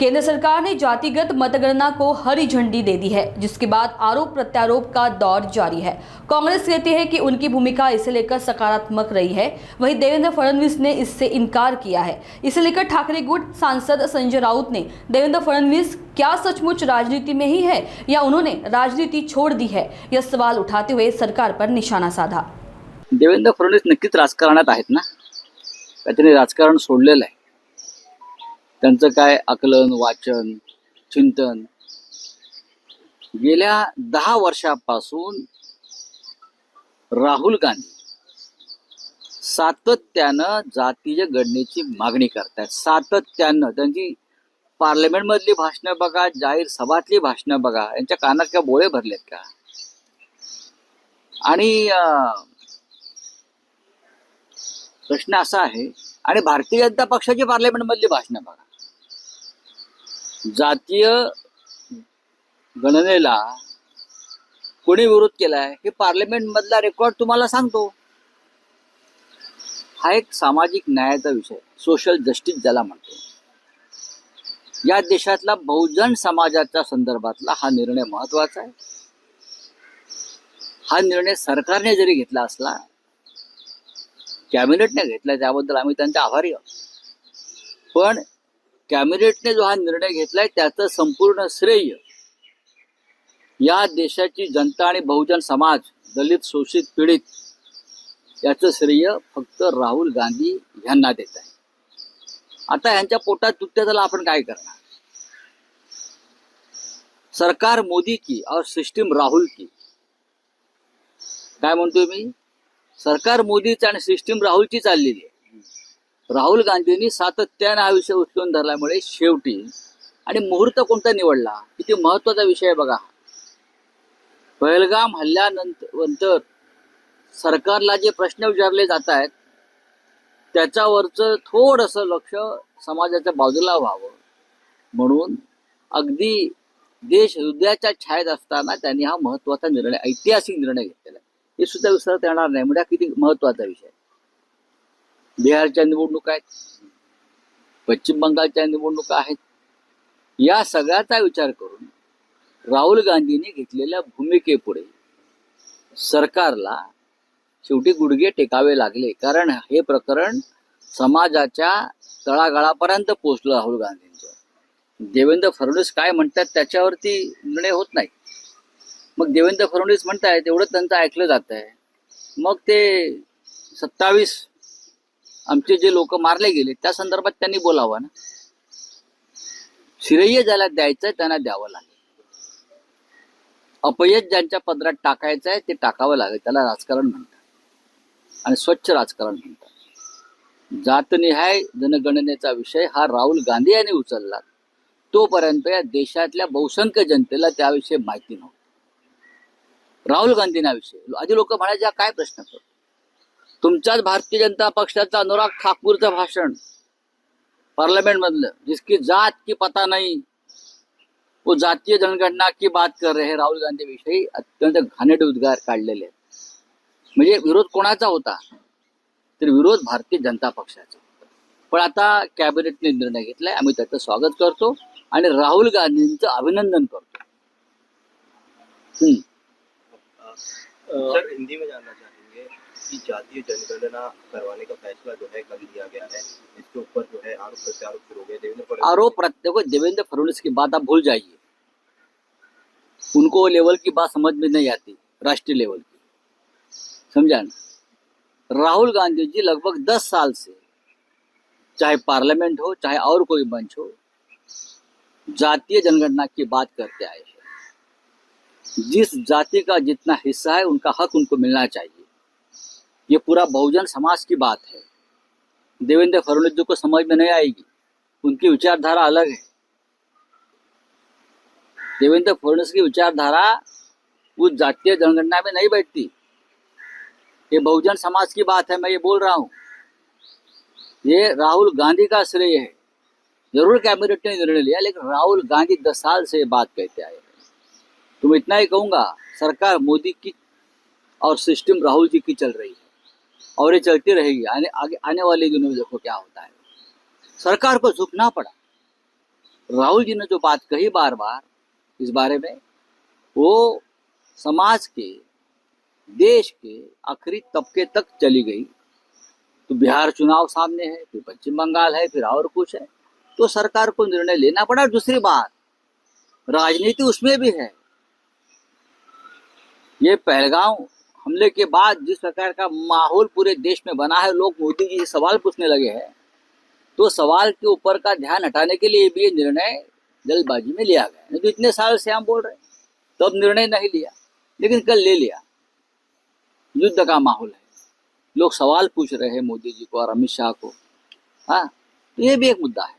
केंद्र सरकार ने जातिगत मतगणना को हरी झंडी दे दी है, जिसके बाद आरोप प्रत्यारोप का दौर जारी है। कांग्रेस कहती है कि उनकी भूमिका इसे लेकर सकारात्मक रही है, वहीं देवेंद्र फडणवीस ने इससे इनकार किया है। इसे लेकर ठाकरे गुट सांसद संजय राउत ने देवेंद्र फडणवीस क्या सचमुच राजनीति में ही है या उन्होंने राजनीति छोड़ दी है, यह सवाल उठाते हुए सरकार पर निशाना साधा। देवेंद्र फडणवीस नक्कीच राजकारणात आहेत ना, त्यांनी राजकारण सोडलेलं आहे। त्यांचं काय आकलन, वाचन, चिंतन गेल्या 10 वर्षापासून राहुल गांधी सातत्यानं जातीय गणनेची मागणी करतात। सातत्यानं त्यांची पार्लमेंट मधली भाषणं बघा, जाहीर सभातली भाषणं बघा, यांच्या कानात काय बोळे भरलेत का? आणि प्रश्न असा आहे, आणि भारतीय जनता पक्षाची पार्लमेंट मधली भाषणं बघा, जातीय गणनेला कोणी विरोध केलाय हे पार्लमेंट मधला रेकॉर्ड तुम्हाला सांगतो। हा एक सामाजिक न्यायाचा विषय, सोशल जस्टिस ज्याला म्हणतो। या देशातला बहुजन समाजाच्या संदर्भातला हा निर्णय महत्वाचा आहे। हा निर्णय सरकारने जरी घेतला असला, कॅबिनेटने घेतला, त्याबद्दल आम्ही त्यांचे आभारी आहोत, पण कॅबिनेटने जो हा निर्णय घेतलाय त्याचं संपूर्ण श्रेय या देशाची जनता आणि बहुजन समाज, दलित, शोषित, पीडित याचं श्रेय फक्त राहुल गांधी यांना देत आहे। आता यांच्या पोटात दुखते, त्याला आपण काय करणार? सरकार मोदी की और सिस्टम राहुल की, काय म्हणतोय मी? सरकार मोदीची आणि सिस्टीम राहुलची चाललेली आहे। राहुल गांधींनी सातत्याने हा विषय उचलून धरल्यामुळे शेवटी, आणि मुहूर्त कोणता निवडला, किती महत्वाचा विषय आहे बघा। पहलगाम हल्ल्यानंतर सरकारला जे प्रश्न विचारले जात आहेत त्याच्यावरचं थोडंसं लक्ष समाजाच्या बाजूला व्हावं म्हणून अगदी देश हृदयाच्या छायेत असताना त्यांनी हा महत्वाचा निर्णय, ऐतिहासिक निर्णय घेतलेला आहे। हे सुद्धा विसरता येणार नाही, म्हणजे किती महत्वाचा विषय। बिहारच्या निवडणुका आहेत, पश्चिम बंगालच्या निवडणुका आहेत, या सगळ्याचा विचार करून राहुल गांधींनी घेतलेल्या भूमिकेपुढे सरकारला शेवटी गुडघे टेकावे लागले, कारण हे प्रकरण समाजाच्या तळागाळापर्यंत पोहोचलं। राहुल गांधींचं देवेंद्र फडणवीस काय म्हणतात त्याच्यावरती निर्णय होत नाही। मग देवेंद्र फडणवीस म्हणतायत एवढं त्यांचं ऐकलं जात आहे, मग ते 27 आमचे जे लोक मारले गेले त्या संदर्भात त्यांनी बोलावं ना। श्रेय ज्याला द्यायचंय त्यांना द्यावं लागेल, अपयश ज्यांच्या पदरात टाकायचं आहे ते टाकावं लागेल। त्याला राजकारण म्हणतात आणि स्वच्छ राजकारण म्हणतात। जातनिहाय जनगणनेचा विषय हा राहुल गांधी यांनी उचलला, तोपर्यंत या देशातल्या बहुसंख्य जनतेला त्याविषयी माहिती नव्हती। राहुल गांधींविषयी आधी लोक म्हणायचे काय प्रश्न करतो, तुमच्याच भारतीय जनता पक्षाचा अनुराग ठाकूरचं भाषण पार्लियामेंट मधलं, जिसकी जात की पता नहीं वो जातीय जनगणना की बात कर रहे हैं, राहुल गांधी विषयी अत्यंत घाणेरडे उद्गार काढलेले आहेत। म्हणजे विरोध कोणाचा होता, तर विरोध भारतीय जनता पक्षाचा। पण आता कॅबिनेटने निर्णय घेतलाय, आम्ही त्याचं स्वागत करतो आणि राहुल गांधींचं अभिनंदन करतो। सर, हिंदी में जानना चाहेंगे कि जातीय जनगणना करवाने का फैसला जो है कर लिया गया है, इसके ऊपर जो है आरोप प्रत्यारोप शुरू हो गए। आरोप प्रत्यारोप देवेंद्र फडणवीस की बात आप भूल जाइए, उनको वो लेवल की बात समझ में नहीं आती, राष्ट्रीय लेवल की, समझा ना। राहुल गांधी जी लगभग 10 साल से, चाहे पार्लियामेंट हो चाहे और कोई मंच हो, जातीय जनगणना की बात करते आए हैं। जिस जाति का जितना हिस्सा है उनका हक उनको मिलना चाहिए। ये पूरा बहुजन समाज की बात है। देवेंद्र फडणवीस जी को समझ में नहीं आएगी, उनकी विचारधारा अलग है। देवेंद्र फडणवीस की विचारधारा उस जातीय जनगणना में नहीं बैठती। ये बहुजन समाज की बात है, मैं ये बोल रहा हूं। ये राहुल गांधी का श्रेय है। जरूर कैबिनेट ने निर्णय लिया, लेकिन राहुल गांधी 10 साल से ये बात कहते आए हैं। तो मैं इतना ही कहूंगा, सरकार मोदी की और सिस्टम राहुल जी की चल रही है और ये चलती रहेगी। आगे आने वाले दिनों में देखो क्या होता है। सरकार को झुकना पड़ा, राहुल जी ने जो बात कही बार बार इस बारे में, वो समाज के, देश के आखिरी तबके तक चली गई। तो बिहार चुनाव सामने है, फिर पश्चिम बंगाल है, फिर और कुछ है, तो सरकार को निर्णय लेना पड़ा। दूसरी बात, राजनीति उसमें भी है। ये पहलगांव हमले के बाद जिस प्रकार का माहौल पूरे देश में बना है, लोग मोदी जी से सवाल पूछने लगे हैं, तो सवाल के ऊपर का ध्यान हटाने के लिए भी ये निर्णय जल्दबाजी में लिया गया। नहीं तो इतने साल से हम बोल रहे, तब तो निर्णय नहीं लिया, लेकिन कल ले लिया। युद्ध का माहौल है, लोग सवाल पूछ रहे हैं मोदी जी को और अमित शाह को। हाँ, तो ये भी एक मुद्दा है।